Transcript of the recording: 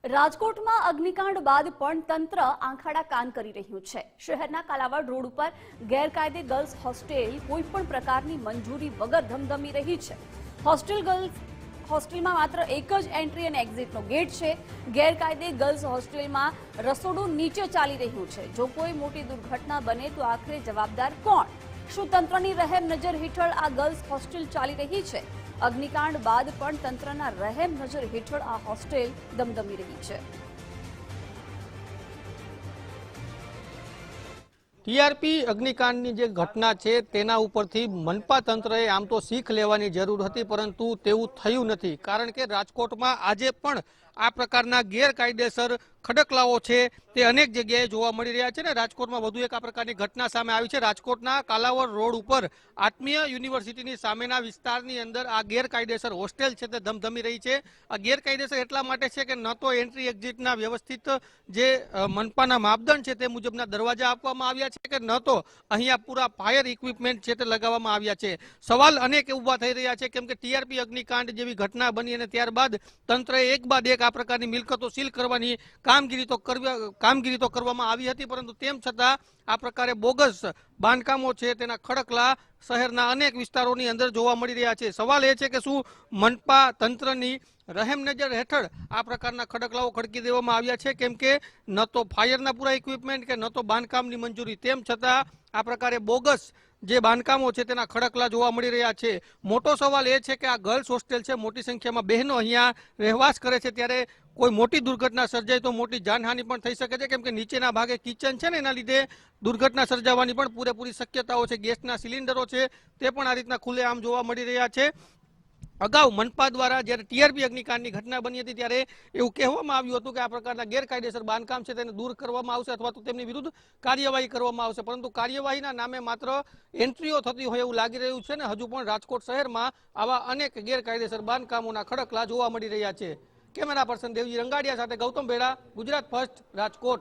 રાજકોટમાં અગ્નિકાંડ બાદ પણ તંત્ર આંખાડા કાન કરી રહ્યું છે। શહેરના કાલાવાડ રોડ ઉપર ગેરકાયદે ગર્લ્સ હોસ્ટેલ કોઈપણ પ્રકારની મંજૂરી વગર ધમધમી રહી છે। હોસ્ટેલમાં માત્ર એક જ એન્ટ્રી અને એક્ઝિટનો ગેટ છે। ગેરકાયદે ગર્લ્સ હોસ્ટેલમાં રસોડું નીચે ચાલી રહ્યું છે। જો કોઈ મોટી દુર્ઘટના બને તો આખરે જવાબદાર કોણ? શું તંત્રની રહેમ નજર હેઠળ આ ગર્લ્સ હોસ્ટેલ ચાલી રહી છે? અગ્નિકાંડ બાદ પણ તંત્રના રહેમ નજર હેઠળ આ હોસ્ટેલ ધમધમી રહી છે। ટીઆરપી અગ્નિકાંડની જે ઘટના છે તેના ઉપરથી મનપા તંત્રએ આમ તો શીખ લેવાની જરૂર હતી, પરંતુ તેવું થયું નથી। કારણ કે રાજકોટમાં આજે પણ આ પ્રકારના ગેરકાયદેસર ખડકલાઓ છે તે અનેક જગ્યાએ જોવા મળી રહ્યા છે ને રાજકોટમાં વધુ એક આ પ્રકારની ઘટના સામે આવી છે। રાજકોટના કાલાવડ રોડ ઉપર આત્મીય યુનિવર્સિટીની સામેના વિસ્તારની અંદર આ ગેરકાયદેસર હોસ્ટેલ છે તે ધમધમી રહી છે। આ ગેરકાયદેસર એટલા માટે છે કે ન તો એન્ટ્રી એક્ઝિટના વ્યવસ્થિત જે મનપાના માપદંડ છે તે મુજબના દરવાજા આપવામાં આવ્યા છે કે ન તો અહીંયા પૂરા ફાયર ઇક્વિપમેન્ટ છે તે લગાવવામાં આવ્યા છે। સવાલ અનેક ઉભા થઈ રહ્યા છે કેમ કે ટીઆરપી અગ્નિકાંડ જેવી ઘટના બની અને ત્યારબાદ તંત્રએ એક બાદ એક આ પ્રકારની મિલકતો સીલ કરવાની કામગીરી તો કરવામાં આવી હતી, પરંતુ તેમ છતાં આ પ્રકારે બોગસ બાંધકામો છે તેના ખડકલા શહેરના અનેક વિસ્તારોની અંદર જોવા મળી રહ્યા છે। સવાલ એ છે કે શું મનપા તંત્રની રહેમ નજર હેઠળ આ પ્રકારના ખડકલાઓ ખડકી દેવામાં આવ્યા છે? કેમ કે ન તો ફાયરના પૂરા ઇક્વિપમેન્ટ કે ન તો બાંધકામની મંજૂરી, તેમ છતાં આ પ્રકારે બોગસ જે બાંધકામો છે તેના ખડકલા જોવા મળી રહ્યા છે। મોટો સવાલ એ છે કે આ ગર્લ્સ હોસ્ટેલ છે, મોટી સંખ્યામાં બહેનો અહીંયા રહેવાસ કરે છે, ત્યારે કોઈ મોટી દુર્ઘટના સર્જાય તો મોટી જાનહાનિ પણ થઈ શકે છે, કેમ કે નીચેના ભાગે કિચન છે ને એના લીધે દુર્ઘટના સર્જાવાની પણ પૂરેપૂરી શક્યતાઓ છે। ગેસના સિલિન્ડરો છે તે પણ આ રીતના ખુલ્લેઆમ જોવા મળી રહ્યા છે। અગાઉ મનપા દ્વારા જ્યારે ટીઆરપી અગ્નિકાંડની ઘટના બની હતી ત્યારે એવું કહેવામાં આવ્યું હતું કે આ પ્રકારના ગેરકાયદેસર બાંધકામ છે તેને દૂર કરવામાં આવશે અથવા તો તેમની વિરુદ્ધ કાર્યવાહી કરવામાં આવશે, પરંતુ કાર્યવાહીના નામે માત્ર એન્ટ્રીઓ થતી હોય એવું લાગી રહ્યું છે ને હજુ પણ રાજકોટ શહેરમાં આવા અનેક ગેરકાયદેસર બાંધકામોના ખડકલા જોવા મળી રહ્યા છે। કેમેરા પર્સન દેવજી રંગાડિયા સાથે ગૌતમ ભેડા, ગુજરાત ફર્સ્ટ, રાજકોટ।